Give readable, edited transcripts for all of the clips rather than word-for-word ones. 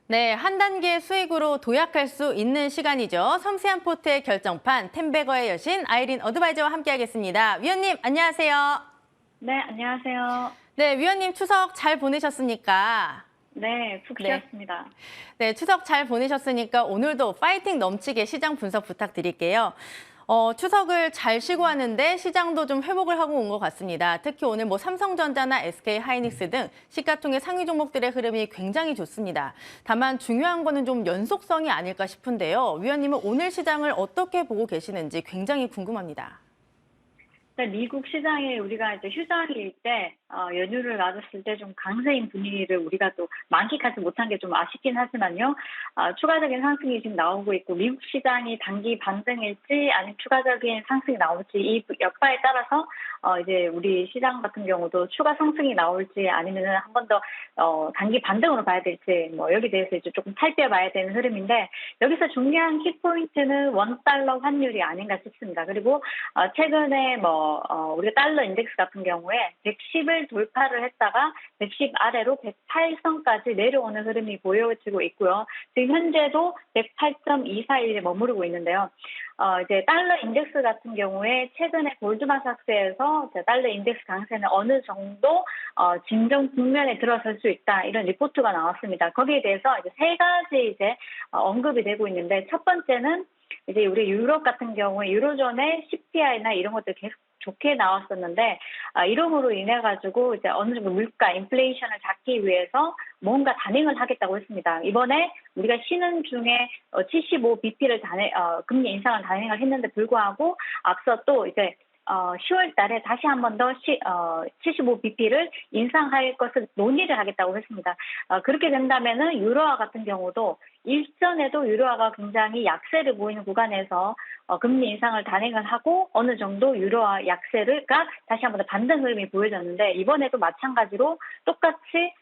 네, 한 단계 수익으로 도약할 수 있는 시간이죠. 섬세한 포트의 결정판, 템베거의 여신 아이린 어드바이저와 함께하겠습니다. 위원님, 안녕하세요. 네, 안녕하세요. 네, 위원님 추석 잘 보내셨습니까? 네, 푹 네. 쉬었습니다. 네, 추석 잘 보내셨으니까 오늘도 파이팅 넘치게 시장 분석 부탁드릴게요. 추석을 잘 쉬고 왔는데 시장도 좀 회복을 하고 온 것 같습니다. 특히 오늘 삼성전자나 SK 하이닉스 등 시가총액 상위 종목들의 흐름이 굉장히 좋습니다. 다만 중요한 거는 좀 연속성이 아닐까 싶은데요. 위원님은 오늘 시장을 어떻게 보고 계시는지 굉장히 궁금합니다. 네, 미국 시장에 우리가 이제 휴장일 때, 연휴를 맞았을 때 좀 강세인 분위기를 우리가 또 만끽하지 못한 게 좀 아쉽긴 하지만요. 추가적인 상승이 지금 나오고 있고, 미국 시장이 단기 반등일지 아니면 추가적인 상승이 나올지 이 여파에 따라서 이제 우리 시장 같은 경우도 추가 상승이 나올지 아니면은 한 번 더 단기 반등으로 봐야 될지 여기 대해서 이제 조금 살펴봐야 되는 흐름인데, 여기서 중요한 키포인트는 원 달러 환율이 아닌가 싶습니다. 그리고 최근에 우리가 달러 인덱스 같은 경우에 110을 돌파를 했다가 110 아래로 108선까지 내려오는 흐름이 보여지고 있고요. 지금 현재도 108.241에 머무르고 있는데요. 이제 달러 인덱스 같은 경우에 최근에 골드만삭스에서 달러 인덱스 강세는 어느 정도 진정 국면에 들어설 수 있다, 이런 리포트가 나왔습니다. 거기에 대해서 이제 세 가지 언급이 되고 있는데, 첫 번째는 이제 우리 유럽 같은 경우에 유로존의 CPI나 이런 것들 계속 좋게 나왔었는데, 이름으로 인해 가지고 이제 어느 정도 물가 인플레이션을 잡기 위해서 뭔가 단행을 하겠다고 했습니다. 이번에 우리가 쉬는 중에 75bp를 금리 인상을 단행을 했는데 불구하고 앞서 또 이제 10월 달에 다시 한 번 더 75bp를 인상할 것을 논의를 하겠다고 했습니다. 그렇게 된다면은 유로화 같은 경우도 일전에도 유로화가 굉장히 약세를 보이는 구간에서 금리 인상을 단행을 하고 어느 정도 유로화 약세가 다시 한 번 더 반등 흐름이 보여졌는데, 이번에도 마찬가지로 똑같이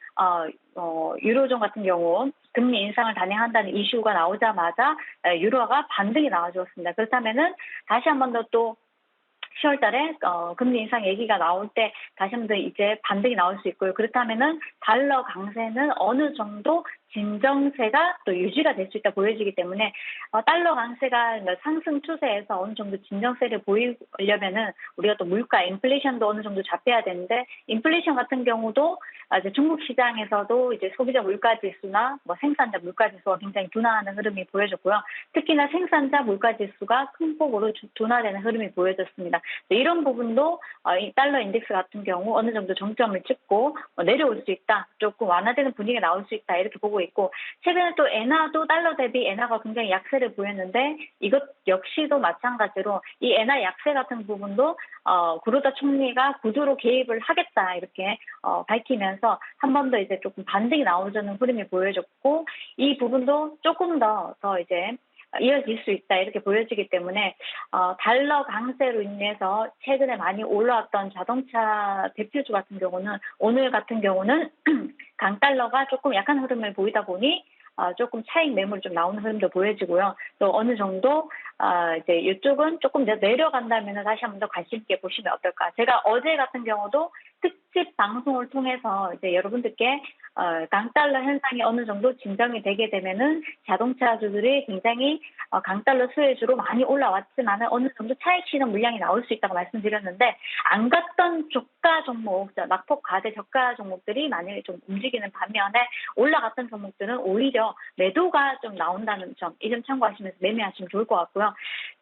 유로존 같은 경우 금리 인상을 단행한다는 이슈가 나오자마자 유로화가 반등이 나와주었습니다. 그렇다면은 다시 한 번 더 또 10월 달에 금리 인상 얘기가 나올 때 다시 한 번 더 이제 반등이 나올 수 있고요. 그렇다면은 달러 강세는 어느 정도 진정세가 또 유지가 될 수 있다 보여지기 때문에, 달러 강세가 상승 추세에서 어느 정도 진정세를 보이려면은 우리가 또 물가 인플레이션도 어느 정도 잡혀야 되는데, 인플레이션 같은 경우도 이제 중국 시장에서도 이제 소비자 물가 지수나 생산자 물가 지수가 굉장히 둔화하는 흐름이 보여졌고요. 특히나 생산자 물가 지수가 큰 폭으로 둔화되는 흐름이 보여졌습니다. 이런 부분도 이 달러 인덱스 같은 경우 어느 정도 정점을 찍고 내려올 수 있다, 조금 완화되는 분위기가 나올 수 있다, 이렇게 보고 있고, 최근에 또 엔화도 달러 대비 엔화가 굉장히 약세를 보였는데, 이것 역시도 마찬가지로 이 엔화 약세 같은 부분도 구로다 총리가 구조로 개입을 하겠다, 이렇게 밝히면서 한 번 더 이제 조금 반등이 나오자는 흐름이 보여졌고, 이 부분도 조금 더 이제 이어질 수 있다, 이렇게 보여지기 때문에 달러 강세로 인해서 최근에 많이 올라왔던 자동차 대표주 같은 경우는 오늘 같은 경우는 강달러가 조금 약한 흐름을 보이다 보니 조금 차익 매물이 좀 나오는 흐름도 보여지고요. 또 어느 정도 이제 이쪽은 조금 더 내려간다면 다시 한 번 더 관심 있게 보시면 어떨까. 제가 어제 같은 경우도 특집 방송을 통해서 이제 여러분들께 강달러 현상이 어느 정도 진정이 되게 되면은 자동차주들이 굉장히 강달러 수혜주로 많이 올라왔지만 어느 정도 차익 실현 물량이 나올 수 있다고 말씀드렸는데, 안 갔던 저가 종목, 낙폭 과대 저가 종목들이 만약에 좀 움직이는 반면에 올라갔던 종목들은 오히려 매도가 좀 나온다는 점, 이 점 참고하시면서 매매하시면 좋을 것 같고요.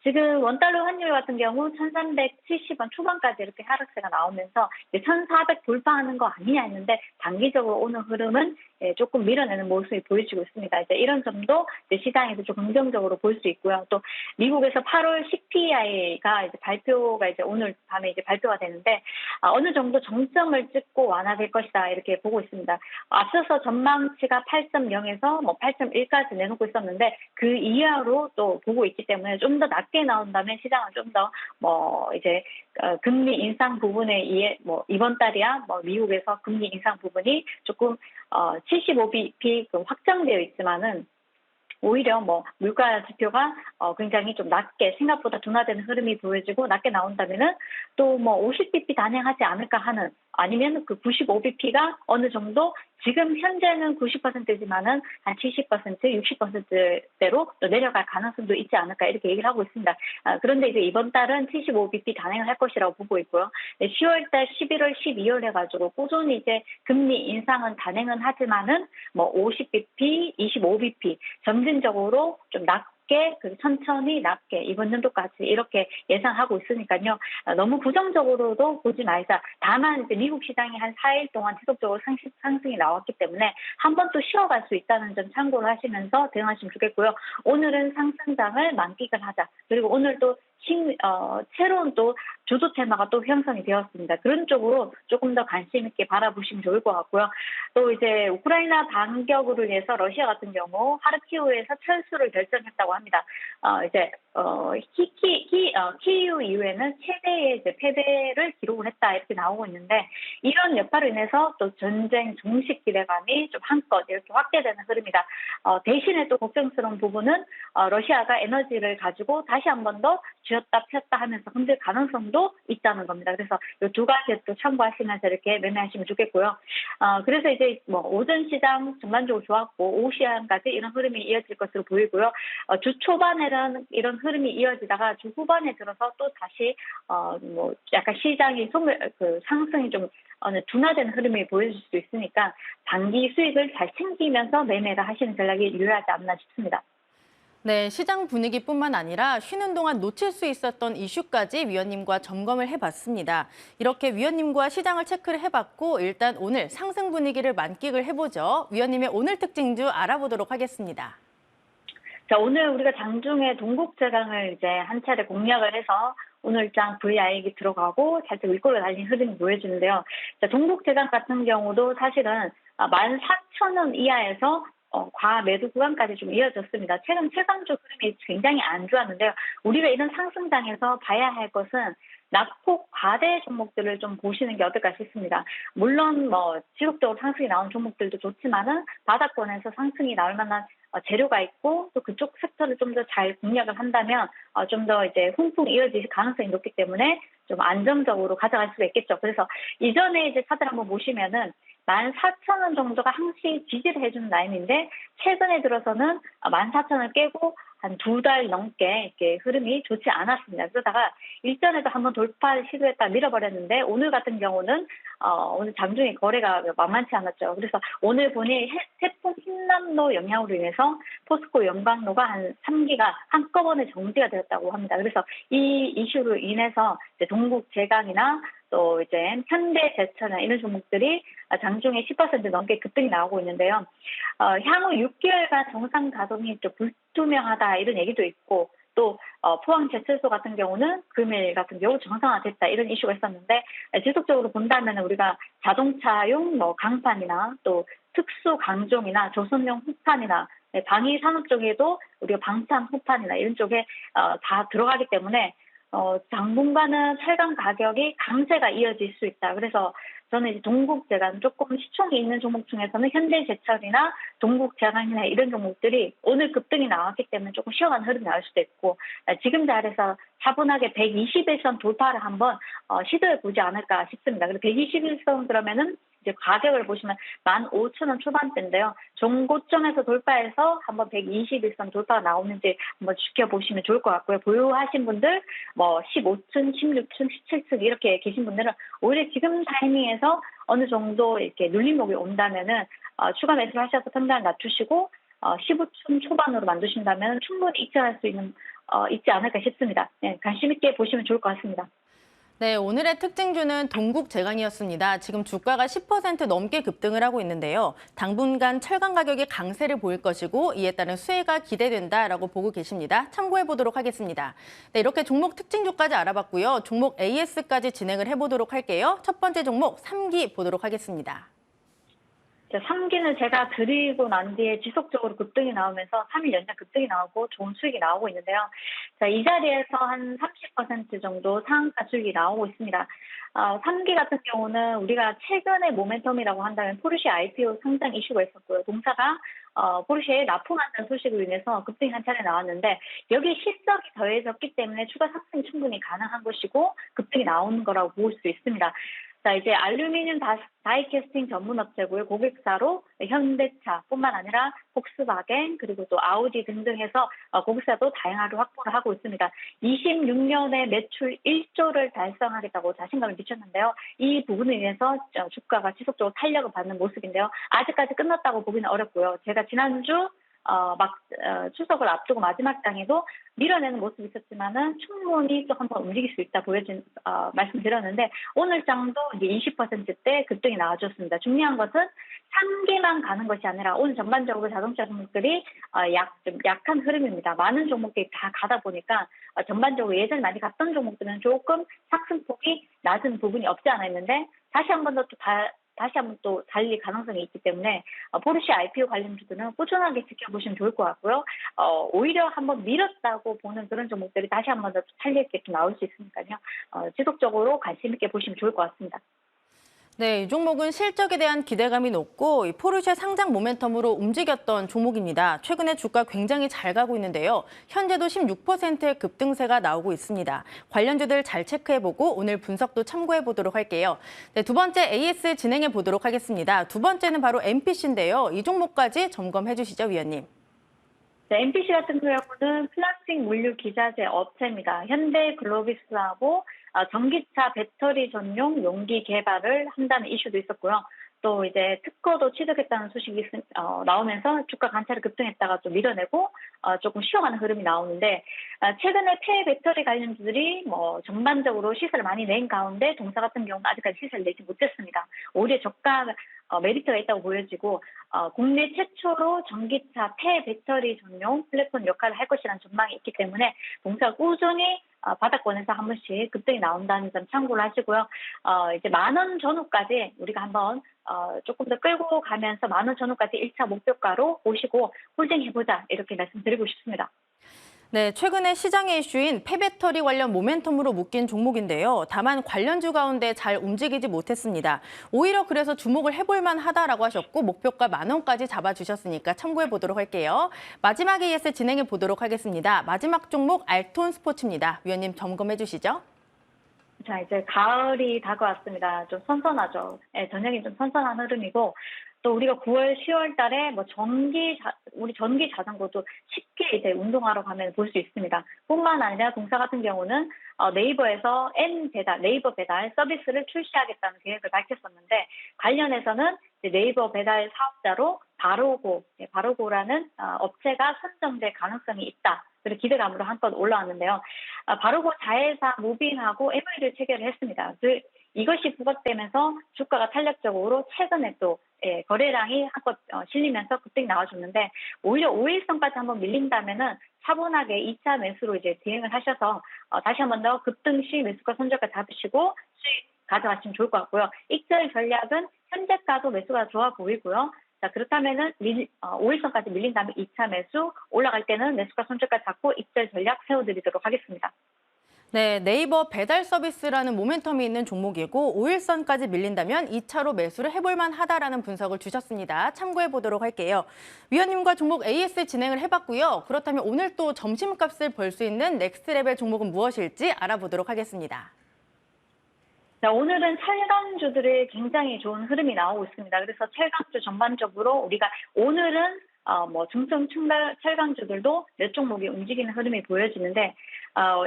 지금 원달러 환율 같은 경우 1370원 초반까지 이렇게 하락세가 나오면서 1400 돌파하는 거 아니냐 했는데, 단기적으로 오는 흐름은 조금 밀어내는 모습이 보여지고 있습니다. 이제 이런 점도 이제 시장에서 좀 긍정적으로 볼 수 있고요. 또 미국에서 8월 CPI가 이제 발표가 이제 오늘 밤에 이제 발표가 되는데, 어느 정도 정점을 찍고 완화될 것이다, 이렇게 보고 있습니다. 앞서서 전망치가 8.0에서 8.1까지 내놓고 있었는데 그 이하로 또 보고 있기 때문에 좀 더 낮게 나온다면 시장은 좀 더 이제 금리 인상 부분에 의해 이번 달이야 미국에서 금리 인상 부분이 조금 75bp 확정되어 있지만은 오히려 물가 지표가 굉장히 좀 낮게, 생각보다 둔화되는 흐름이 보여지고 낮게 나온다면은 또 50bp 단행하지 않을까 하는 아니면 그 95bp가 어느 정도 지금 현재는 90%지만은 한 70%, 60%대로 또 내려갈 가능성도 있지 않을까 이렇게 얘기를 하고 있습니다. 그런데 이제 이번 달은 75bp 단행을 할 것이라고 보고 있고요. 10월 달, 11월, 12월 해가지고 꾸준히 이제 금리 인상은 단행은 하지만은 뭐 50bp, 25bp 점진적으로 좀 낮게 그리고 천천히 낮게 이번 연도까지 이렇게 예상하고 있으니까요. 너무 부정적으로도 보지 말자. 다만 이제 미국 시장이 한 4일 동안 지속적으로 상승이 나왔기 때문에 한 번 또 쉬어갈 수 있다는 점 참고를 하시면서 대응하시면 좋겠고요. 오늘은 상승장을 만끽을 하자. 그리고 오늘 또 새로운 또 주도 테마가 또 형성이 되었습니다. 그런 쪽으로 조금 더 관심 있게 바라보시면 좋을 것 같고요. 또 이제 우크라이나 반격으로 인해서 러시아 같은 경우 하르키우에서 철수를 결정했다고 합니다. 이제 키이우 이후에는 최대의 이제 패배를 기록을 했다 이렇게 나오고 있는데 이런 여파로 인해서 또 전쟁 종식 기대감이 좀 한껏 이렇게 확대되는 흐름이다. 대신에 또 걱정스러운 부분은 러시아가 에너지를 가지고 다시 한 번 더 쥐었다 폈다 하면서 흔들 가능성도 있다는 겁니다. 그래서 이 두 가지 또 참고하시면서 이렇게 매매하시면 좋겠고요. 그래서 이제 뭐 오전 시장 전반적으로 좋았고 오후 시장까지 이런 흐름이 이어질 것으로 보이고요. 주 초반에는 이런 흐름이 이어지다가 주 후반에 들어서 또 다시 뭐 약간 시장이 상승이 좀 둔화되는 흐름이 보여질 수 있으니까 단기 수익을 잘 챙기면서 매매를 하시는 전략이 유효하지 않나 싶습니다. 네, 시장 분위기뿐만 아니라 쉬는 동안 놓칠 수 있었던 이슈까지 위원님과 점검을 해봤습니다. 이렇게 위원님과 시장을 체크를 해봤고 일단 오늘 상승 분위기를 만끽을 해보죠. 위원님의 오늘 특징주 알아보도록 하겠습니다. 자, 오늘 우리가 장중에 동국제강을 이제 한 차례 공략을 해서 오늘장 VIX 들어가고 살짝 윗골로 달린 흐름이 보여주는데요. 자, 동국제강 같은 경우도 사실은 14,000원 이하에서 과매도 구간까지 좀 이어졌습니다. 최근 최강주 흐름이 굉장히 안 좋았는데요. 우리가 이런 상승장에서 봐야 할 것은 낙폭 과대 종목들을 좀 보시는 게 어떨까 싶습니다. 물론 뭐 지속적으로 상승이 나온 종목들도 좋지만은 바닥권에서 상승이 나올 만한 재료가 있고 또 그쪽 섹터를 좀 더 잘 공략을 한다면 좀 더 이제 훈풍 이어질 가능성이 높기 때문에 좀 안정적으로 가져갈 수가 있겠죠. 그래서 이전에 이제 차트 한번 보시면은 14,000원 정도가 항시 지지를 해주는 라인인데 최근에 들어서는 14,000원을 깨고 한 2달 넘게 이렇게 흐름이 좋지 않았습니다. 그러다가 일전에도 한번 돌파를 시도했다 밀어버렸는데 오늘 같은 경우는 오늘 장중에 거래가 만만치 않았죠. 그래서 오늘 보니 태풍 흰남노 영향으로 인해서 포스코 영광로가 한 3기가 한꺼번에 정지가 되었다고 합니다. 그래서 이 이슈로 인해서 이제 동국제강이나 또 이제 현대제철이나 이런 종목들이 장중에 10% 넘게 급등이 나오고 있는데요. 향후 6개월간 정상 가동이 좀 불투명하다 이런 얘기도 있고 또 포항제철소 같은 경우는 금일 같은 경우 정상화됐다 이런 이슈가 있었는데 지속적으로 본다면 우리가 자동차용 뭐 강판이나 또 특수 강종이나 조선용 후판이나 방위 산업 쪽에도 우리가 방탄 후판이나 이런 쪽에 다 들어가기 때문에 당분간은 철강 가격이 강세가 이어질 수 있다. 그래서 저는 이제 동국제강 조금 시총이 있는 종목 중에서는 현대제철이나 동국제강이나 이런 종목들이 오늘 급등이 나왔기 때문에 조금 쉬어가는 흐름이 나올 수도 있고 지금 자리에서 차분하게 121선 돌파를 한번 시도해 보지 않을까 싶습니다. 그리고 121선 그러면은 이제 가격을 보시면 15,000원 초반대인데요. 종고점에서 돌파해서 한번 121선 돌파가 나오는지 한번 지켜보시면 좋을 것 같고요. 보유하신 분들 뭐 15층, 16층, 17층 이렇게 계신 분들은 오히려 지금 타이밍에서 어느 정도 이렇게 눌림목이 온다면은 추가 매수를 하셔서 판단을 낮추시고 15층 초반으로 만드신다면 충분히 입장할 수 있지 않을까 싶습니다. 네, 관심 있게 보시면 좋을 것 같습니다. 네, 오늘의 특징주는 동국제강이었습니다. 지금 주가가 10% 넘게 급등을 하고 있는데요. 당분간 철강 가격이 강세를 보일 것이고 이에 따른 수혜가 기대된다라고 보고 계십니다. 참고해 보도록 하겠습니다. 네, 이렇게 종목 특징주까지 알아봤고요. 종목 AS까지 진행을 해보도록 할게요. 첫 번째 종목 3기 보도록 하겠습니다. 3기는 제가 드리고 난 뒤에 지속적으로 급등이 나오면서 3일 연장 급등이 나오고 좋은 수익이 나오고 있는데요. 자, 이 자리에서 한 30% 정도 상한가 수익이 나오고 있습니다. 3기 같은 경우는 우리가 최근의 모멘텀이라고 한다면 포르쉐 IPO 상장 이슈가 있었고요. 동사가 포르쉐에 납품한다는 소식으로 인해서 급등이 한 차례 나왔는데 여기 실적이 더해졌기 때문에 추가 상승이 충분히 가능한 것이고 급등이 나오는 거라고 볼 수 있습니다. 자, 이제 알루미늄 다이캐스팅 전문 업체고요. 고객사로 현대차뿐만 아니라 폭스바겐 그리고 또 아우디 등등 해서 고객사도 다양하게 확보를 하고 있습니다. 26년에 매출 1조를 달성하겠다고 자신감을 미쳤는데요. 이 부분에 의해서 주가가 지속적으로 탄력을 받는 모습인데요. 아직까지 끝났다고 보기는 어렵고요. 제가 지난주 추석을 앞두고 마지막 장에도 밀어내는 모습이 있었지만은 충분히 또 한번 움직일 수 있다 말씀드렸는데 오늘 장도 이제 20%대 급등이 나와줬습니다. 중요한 것은 3개만 가는 것이 아니라 오늘 전반적으로 자동차 종목들이 좀 약한 흐름입니다. 많은 종목들이 다 가다 보니까 전반적으로 예전에 많이 갔던 종목들은 조금 상승폭이 낮은 부분이 없지 않아 있는데 다시 한번 또 달릴 가능성이 있기 때문에 포르쉐 IPO 관련주들은 꾸준하게 지켜보시면 좋을 것 같고요. 오히려 한번 밀었다고 보는 그런 종목들이 다시 한번 더 탄력 있게 나올 수 있으니까요. 지속적으로 관심 있게 보시면 좋을 것 같습니다. 네, 이 종목은 실적에 대한 기대감이 높고 이 포르쉐 상장 모멘텀으로 움직였던 종목입니다. 최근에 주가 굉장히 잘 가고 있는데요. 현재도 16%의 급등세가 나오고 있습니다. 관련주들 잘 체크해보고 오늘 분석도 참고해보도록 할게요. 네, 두 번째 AS 진행해 보도록 하겠습니다. 두 번째는 바로 MPC인데요. 이 종목까지 점검해 주시죠, 위원님. 네, MPC 같은 경우는 플라스틱 물류 기자재 업체입니다. 현대글로비스하고 전기차 배터리 전용 용기 개발을 한다는 이슈도 있었고요. 또 이제 특허도 취득했다는 소식이 나오면서 주가 관찰을 급등했다가 또 밀어내고 조금 쉬어가는 흐름이 나오는데 최근에 폐 배터리 관련주들이 전반적으로 시세를 많이 낸 가운데 동사 같은 경우는 아직까지 시세를 내지 못했습니다. 오히려 저가 메리트가 있다고 보여지고 국내 최초로 전기차 폐 배터리 전용 플랫폼 역할을 할 것이라는 전망이 있기 때문에 동사가 꾸준히 바닥권에서 한 번씩 급등이 나온다는 점 참고를 하시고요. 이제 10,000원 전후까지 우리가 한번 조금 더 끌고 가면서 10,000원 전후까지 1차 목표가로 보시고 홀딩해보자 이렇게 말씀드리고 싶습니다. 네, 최근에 시장의 이슈인 폐배터리 관련 모멘텀으로 묶인 종목인데요. 다만 관련주 가운데 잘 움직이지 못했습니다. 오히려 그래서 주목을 해볼 만하다라고 하셨고 목표가 10,000원까지 잡아주셨으니까 참고해 보도록 할게요. 마지막 AS 진행해 보도록 하겠습니다. 마지막 종목 알톤 스포츠입니다. 위원님 점검해 주시죠. 자, 이제 가을이 다가왔습니다. 좀 선선하죠. 네, 전형이 좀 선선한 흐름이고 또 우리가 9월, 10월 달에 우리 전기 자전거도 쉽게 이제 운동하러 가면 볼 수 있습니다. 뿐만 아니라 동사 같은 경우는 네이버에서 네이버 배달 서비스를 출시하겠다는 계획을 밝혔었는데 관련해서는 이제 네이버 배달 사업자로 바로고라는 업체가 선정될 가능성이 있다. 그리고 기대감으로 한껏 올라왔는데요. 바로고 자회사 무빙하고 MOU를 체결을 했습니다. 이것이 부각되면서 주가가 탄력적으로 최근에 또 거래량이 한껏 실리면서 급등이 나와줬는데 오히려 5일선까지 한번 밀린다면은 차분하게 2차 매수로 이제 대응을 하셔서 다시 한번 더 급등 시 매수가 손절가 잡으시고 수익 가져가시면 좋을 것 같고요. 익절 전략은 현재가도 매수가 좋아 보이고요. 자, 그렇다면은 5일선까지 밀린 다음에 2차 매수, 올라갈 때는 매수가 손절가 잡고 익절 전략 세워드리도록 하겠습니다. 네, 네이버 배달 서비스라는 모멘텀이 있는 종목이고 5일선까지 밀린다면 2차로 매수를 해볼 만하다라는 분석을 주셨습니다. 참고해 보도록 할게요. 위원님과 종목 AS 진행을 해봤고요. 그렇다면 오늘 또 점심값을 벌 수 있는 넥스트레벨 종목은 무엇일지 알아보도록 하겠습니다. 자, 오늘은 철강주들의 굉장히 좋은 흐름이 나오고 있습니다. 그래서 철강주 전반적으로 우리가 오늘은 중성 철강주들도 몇 종목이 움직이는 흐름이 보여지는데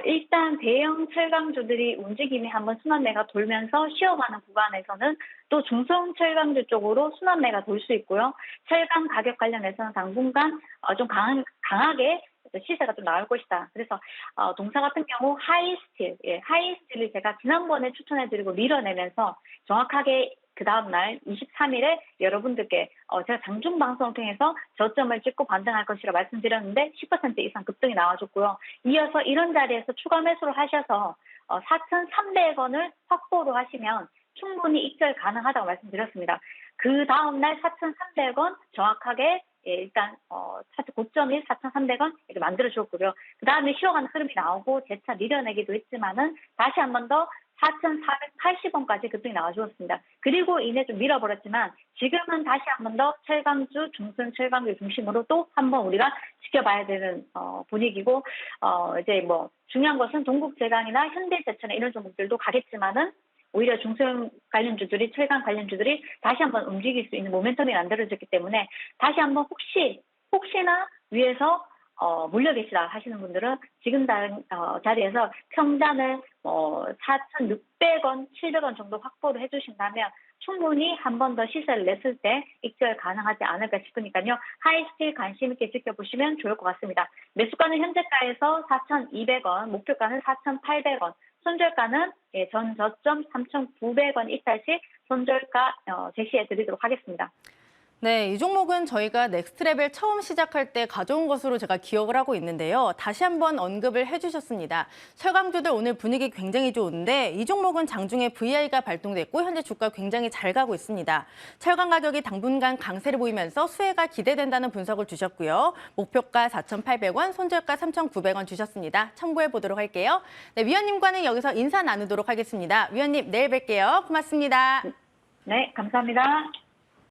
일단 대형 철강주들이 움직임이 한번 순환매가 돌면서 쉬어가는 구간에서는 또 중성 철강주 쪽으로 순환매가 돌 수 있고요. 철강 가격 관련해서는 당분간 좀 강하게 시세가 좀 나올 것이다. 그래서 동사 같은 경우 하이스틸을 제가 지난번에 추천해드리고 밀어내면서 정확하게 그 다음날 23일에 여러분들께 제가 장중 방송을 통해서 저점을 찍고 반등할 것이라 말씀드렸는데 10% 이상 급등이 나와줬고요. 이어서 이런 자리에서 추가 매수를 하셔서 4,300원을 확보로 하시면 충분히 익절 가능하다고 말씀드렸습니다. 그 다음날 4,300원 정확하게 일단 고점이 4,300원 이렇게 만들어줬고요. 그 다음에 쉬어가는 흐름이 나오고 재차 밀어내기도 했지만은 다시 한 번 더 4,480원까지 급등이 나와주었습니다. 그리고 이내 좀 밀어버렸지만 지금은 다시 한 번 더 철강주, 중순 철강주 중심으로 또 한 번 우리가 지켜봐야 되는 분위기고 이제 중요한 것은 동국제강이나 현대제철 이런 종목들도 가겠지만은 오히려 중소형 관련주들이 철강 관련주들이 다시 한번 움직일 수 있는 모멘텀이 만들어졌기 때문에 다시 한번 혹시나 위에서 물려 계시다 하시는 분들은 지금 자리에서 평단을 4,600원, 700원 정도 확보를 해주신다면 충분히 한 번 더 시세를 냈을 때 익절 가능하지 않을까 싶으니까요. 하이스틸 관심 있게 지켜보시면 좋을 것 같습니다. 매수가는 현재가에서 4,200원, 목표가는 4,800원, 손절가는 전 저점 3,900원 이탈시 손절가 제시해 드리도록 하겠습니다. 네, 이 종목은 저희가 넥스트레벨 처음 시작할 때 가져온 것으로 제가 기억을 하고 있는데요. 다시 한번 언급을 해주셨습니다. 철강주들 오늘 분위기 굉장히 좋은데 이 종목은 장중에 VI가 발동됐고 현재 주가 굉장히 잘 가고 있습니다. 철강 가격이 당분간 강세를 보이면서 수혜가 기대된다는 분석을 주셨고요. 목표가 4,800원, 손절가 3,900원 주셨습니다. 참고해 보도록 할게요. 네, 위원님과는 여기서 인사 나누도록 하겠습니다. 위원님, 내일 뵐게요. 고맙습니다. 네, 감사합니다.